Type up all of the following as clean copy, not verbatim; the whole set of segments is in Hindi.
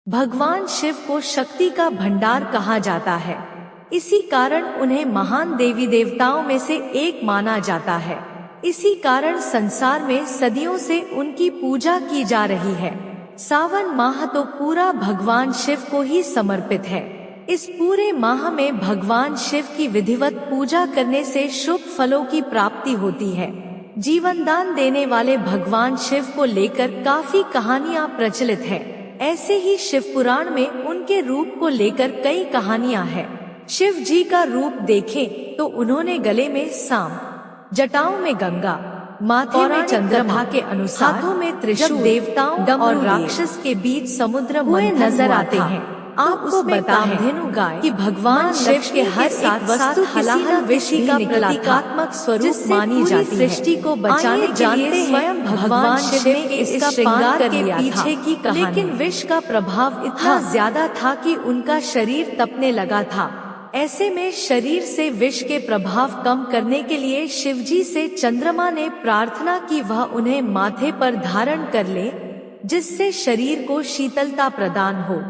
भगवान शिव को शक्ति का भंडार कहा जाता है। इसी कारण उन्हें महान देवी देवताओं में से एक माना जाता है। इसी कारण संसार में सदियों से उनकी पूजा की जा रही है। सावन माह तो पूरा भगवान शिव को ही समर्पित है। इस पूरे माह में भगवान शिव की विधिवत पूजा करने से शुभ फलों की प्राप्ति होती है। जीवन दान देने वाले भगवान शिव को लेकर काफी कहानियां प्रचलित है। ऐसे ही शिव पुराण में उनके रूप को लेकर कई कहानियां हैं। शिव जी का रूप देखें तो उन्होंने गले में सांप, जटाओं में गंगा, माथे में चंद्रमा के अनुसार हाथों में त्रिशूल, देवताओं और राक्षस के बीच समुद्र हुए नजर आते हैं। आपको बता धेनु गाय कि भगवान शिव के हर साथ वस्तु हलाहल विषि का प्रतीकात्मक स्वरूप मानी जाती है। सृष्टि को बचाने के लिए स्वयं भगवान शिव ने इसका श्रृंगार कर लिया पीछे की कहानी। लेकिन विष का प्रभाव इतना ज्यादा था कि उनका शरीर तपने लगा था। ऐसे में शरीर से विष के प्रभाव कम करने के लिए शिवजी से चंद्रमा ने प्रार्थना की वह उन्हें माथे पर धारण कर ले, जिससे शरीर को शीतलता प्रदान हो।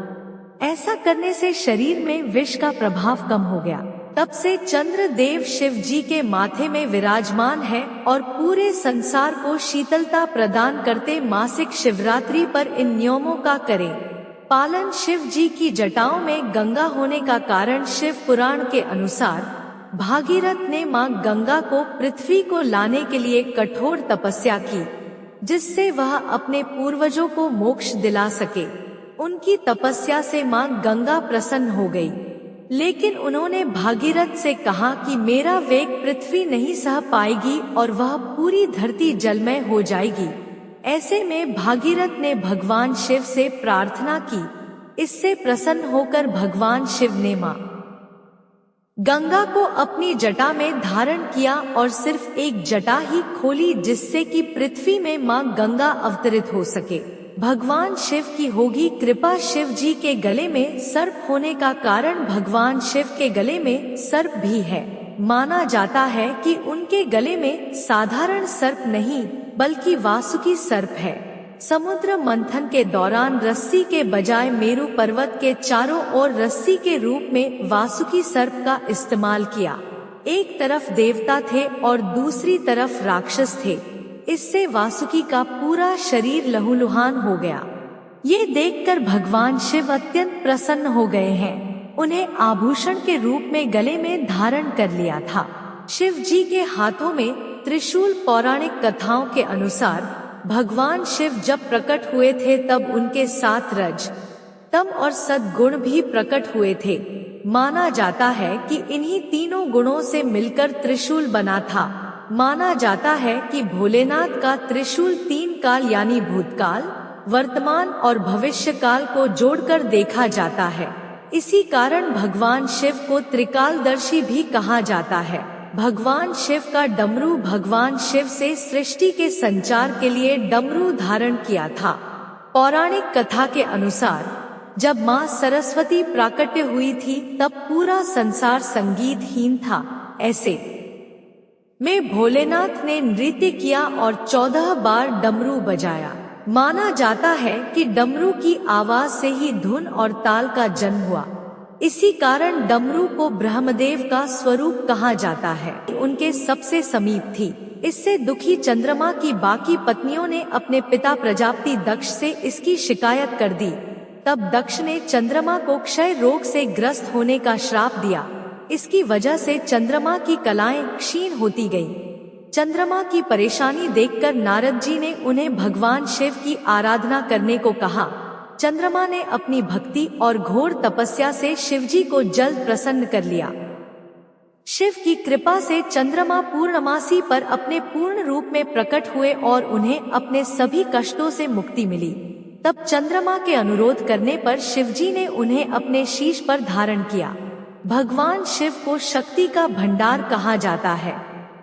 ऐसा करने से शरीर में विष का प्रभाव कम हो गया। तब से चंद्र देव शिव जी के माथे में विराजमान है और पूरे संसार को शीतलता प्रदान करते। मासिक शिवरात्रि पर इन नियमों का करें पालन। शिव जी की जटाओं में गंगा होने का कारण शिव पुराण के अनुसार भागीरथ ने मां गंगा को पृथ्वी को लाने के लिए कठोर तपस्या की, जिससे वह अपने पूर्वजों को मोक्ष दिला सके। उनकी तपस्या से मां गंगा प्रसन्न हो गई, लेकिन उन्होंने भागीरथ से कहा कि मेरा वेग पृथ्वी नहीं सह पाएगी और वह पूरी धरती जलमय हो जाएगी। ऐसे में भागीरथ ने भगवान शिव से प्रार्थना की। इससे प्रसन्न होकर भगवान शिव ने मां गंगा को अपनी जटा में धारण किया और सिर्फ एक जटा ही खोली, जिससे कि पृथ्वी में मां गंगा अवतरित हो सके। भगवान शिव की होगी कृपा। शिव जी के गले में सर्प होने का कारण भगवान शिव के गले में सर्प भी है। माना जाता है कि उनके गले में साधारण सर्प नहीं बल्कि वासुकी सर्प है। समुद्र मंथन के दौरान रस्सी के बजाय मेरु पर्वत के चारों ओर रस्सी के रूप में वासुकी सर्प का इस्तेमाल किया। एक तरफ देवता थे और दूसरी तरफ राक्षस थे। इससे वासुकी का पूरा शरीर लहूलुहान हो गया। ये देखकर भगवान शिव अत्यंत प्रसन्न हो गए हैं। उन्हें आभूषण के रूप में गले में धारण कर लिया था। शिव जी के हाथों में त्रिशूल। पौराणिक कथाओं के अनुसार भगवान शिव जब प्रकट हुए थे तब उनके साथ रज, तम और सद्गुण भी प्रकट हुए थे। माना जाता है कि इन्हीं तीनों गुणों से मिलकर त्रिशूल बना था। माना जाता है कि भोलेनाथ का त्रिशूल 3 काल यानी भूतकाल, वर्तमान और भविष्य काल को जोड़कर देखा जाता है। इसी कारण भगवान शिव को त्रिकालदर्शी भी कहा जाता है। भगवान शिव का डमरू। भगवान शिव से सृष्टि के संचार के लिए डमरू धारण किया था। पौराणिक कथा के अनुसार जब मां सरस्वती प्राकट्य हुई थी तब पूरा संसार संगीतहीन था। ऐसे में भोलेनाथ ने नृत्य किया और 14 बार डमरू बजाया। माना जाता है कि डमरू की आवाज से ही धुन और ताल का जन्म हुआ। इसी कारण डमरू को ब्रह्मदेव का स्वरूप कहा जाता है। उनके सबसे समीप थी। इससे दुखी चंद्रमा की बाकी पत्नियों ने अपने पिता प्रजापति दक्ष से इसकी शिकायत कर दी। तब दक्ष ने चंद्रमा को क्षय रोग से ग्रस्त होने का श्राप दिया। इसकी वजह से चंद्रमा की कलाएं क्षीण होती गईं। चंद्रमा की परेशानी देखकर नारद जी ने उन्हें भगवान शिव की आराधना करने को कहा। चंद्रमा ने अपनी भक्ति और घोर तपस्या से शिवजी को जल्द प्रसन्न कर लिया। शिव की कृपा से चंद्रमा पूर्णमासी पर अपने पूर्ण रूप में प्रकट हुए और उन्हें अपने सभी कष्टों से मुक्ति मिली। तब चंद्रमा के अनुरोध करने पर शिवजी ने उन्हें अपने शीश पर धारण किया। भगवान शिव को शक्ति का भंडार कहा जाता है।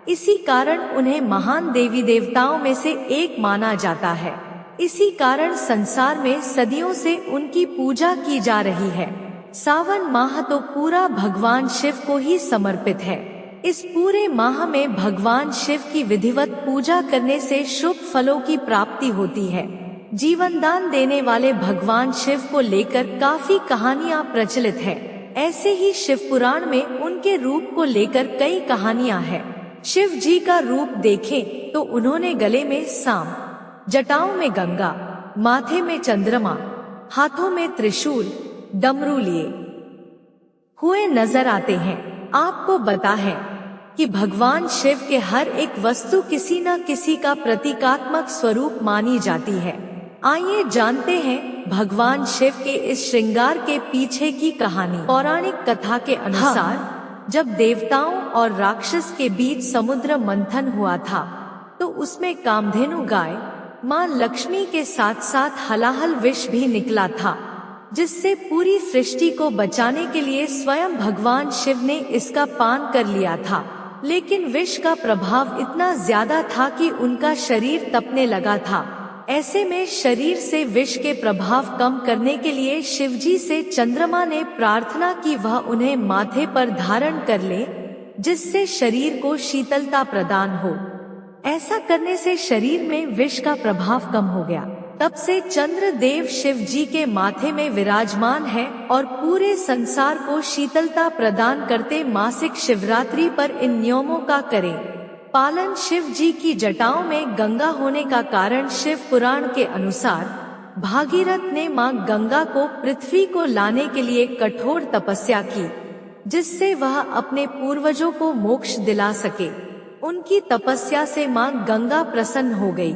इसी कारण उन्हें महान देवी देवताओं में से एक माना जाता है। इसी कारण संसार में सदियों से उनकी पूजा की जा रही है। सावन माह तो पूरा भगवान शिव को ही समर्पित है। इस पूरे माह में भगवान शिव की विधिवत पूजा करने से शुभ फलों की प्राप्ति होती है। जीवन दान देने वाले भगवान शिव को लेकर काफी कहानियां प्रचलित है। ऐसे ही शिव पुराण में उनके रूप को लेकर कई कहानियां हैं। शिव जी का रूप देखें तो उन्होंने गले में सांप, जटाओं में गंगा, माथे में चंद्रमा, हाथों में त्रिशूल, डमरू लिए हुए नजर आते हैं। आपको बता है कि भगवान शिव के हर एक वस्तु किसी न किसी का प्रतीकात्मक स्वरूप मानी जाती है। आइए जानते हैं भगवान शिव के इस श्रृंगार के पीछे की कहानी। पौराणिक कथा के अनुसार जब देवताओं और राक्षस के बीच समुद्र मंथन हुआ था तो उसमें कामधेनु गाय मां लक्ष्मी के साथ साथ हलाहल विष भी निकला था, जिससे पूरी सृष्टि को बचाने के लिए स्वयं भगवान शिव ने इसका पान कर लिया था। लेकिन विष का प्रभाव इतना ज्यादा था कि उनका शरीर तपने लगा था। ऐसे में शरीर से विष के प्रभाव कम करने के लिए शिवजी से चंद्रमा ने प्रार्थना की वह उन्हें माथे पर धारण कर ले, जिससे शरीर को शीतलता प्रदान हो। ऐसा करने से शरीर में विष का प्रभाव कम हो गया। तब से चंद्र देव शिव जी के माथे में विराजमान है और पूरे संसार को शीतलता प्रदान करते। मासिक शिवरात्रि पर इन नियमों का करें पालन। शिव जी की जटाओं में गंगा होने का कारण शिव पुराण के अनुसार भागीरथ ने मां गंगा को पृथ्वी को लाने के लिए कठोर तपस्या की, जिससे वह अपने पूर्वजों को मोक्ष दिला सके। उनकी तपस्या से मां गंगा प्रसन्न हो गई,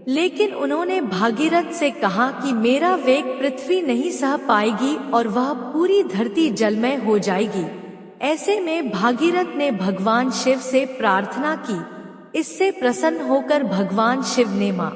लेकिन उन्होंने भागीरथ से कहा कि मेरा वेग पृथ्वी नहीं सह पाएगी और वह पूरी धरती जलमय हो जाएगी। ऐसे में भागीरथ ने भगवान शिव से प्रार्थना की। इससे प्रसन्न होकर भगवान शिव ने मां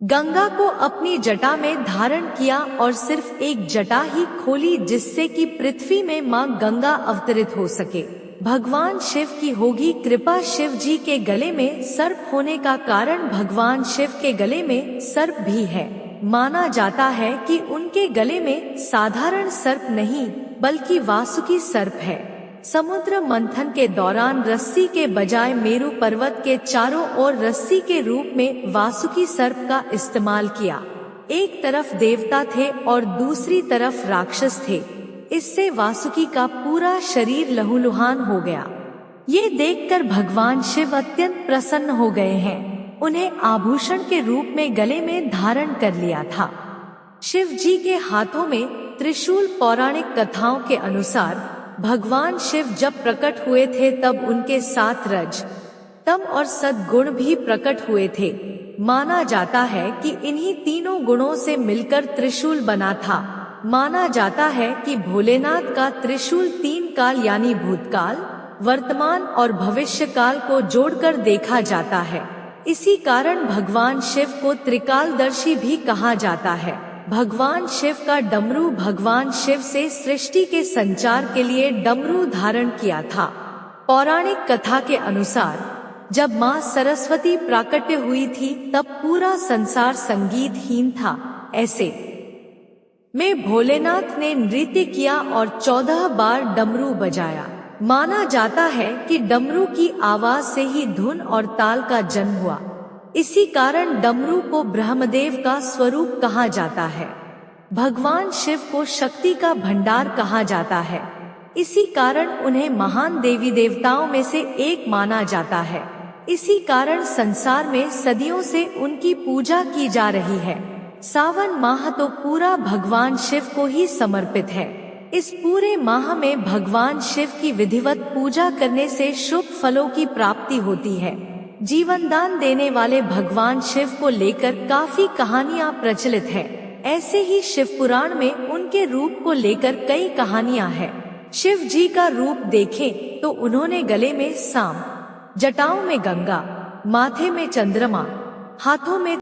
गंगा को अपनी जटा में धारण किया और सिर्फ एक जटा ही खोली, जिससे कि पृथ्वी में मां गंगा अवतरित हो सके। भगवान शिव की होगी कृपा। शिव जी के गले में सर्प होने का कारण भगवान शिव के गले में सर्प भी है। माना जाता है कि उनके गले में साधारण सर्प नहीं बल्कि वासुकी सर्प है। समुद्र मंथन के दौरान रस्सी के बजाय मेरु पर्वत के चारों ओर रस्सी के रूप में वासुकी सर्प का इस्तेमाल किया। एक तरफ देवता थे और दूसरी तरफ राक्षस थे। इससे वासुकी का पूरा शरीर लहूलुहान हो गया। ये देखकर भगवान शिव अत्यंत प्रसन्न हो गए हैं। उन्हें आभूषण के रूप में गले में धारण कर लिया था। शिव जी के हाथों में त्रिशूल। पौराणिक कथाओं के अनुसार भगवान शिव जब प्रकट हुए थे तब उनके साथ रज, तम और सद्गुण भी प्रकट हुए थे। माना जाता है कि इन्हीं तीनों गुणों से मिलकर त्रिशूल बना था। माना जाता है कि भोलेनाथ का त्रिशूल 3 काल यानी भूतकाल, वर्तमान और भविष्य काल को जोड़कर देखा जाता है। इसी कारण भगवान शिव को त्रिकालदर्शी भी कहा जाता है। भगवान शिव का डमरू। भगवान शिव से सृष्टि के संचार के लिए डमरू धारण किया था। पौराणिक कथा के अनुसार जब मां सरस्वती प्राकट्य हुई थी तब पूरा संसार संगीतहीन था। ऐसे में भोलेनाथ ने नृत्य किया और 14 बार डमरू बजाया। माना जाता है कि डमरू की आवाज से ही धुन और ताल का जन्म हुआ। इसी कारण डमरू को ब्रह्मदेव का स्वरूप कहा जाता है। भगवान शिव को शक्ति का भंडार कहा जाता है। इसी कारण उन्हें महान देवी देवताओं में से एक माना जाता है। इसी कारण संसार में सदियों से उनकी पूजा की जा रही है। सावन माह तो पूरा भगवान शिव को ही समर्पित है। इस पूरे माह में भगवान शिव की विधिवत पूजा करने से शुभ फलों की प्राप्ति होती है। जीवन दान देने वाले भगवान शिव को लेकर काफी कहानियां प्रचलित है। ऐसे ही शिव पुराण में उनके रूप को लेकर कई कहानियां हैं। शिव जी का रूप देखें तो उन्होंने गले में सांप, जटाओं में गंगा, माथे में चंद्रमा, हाथों में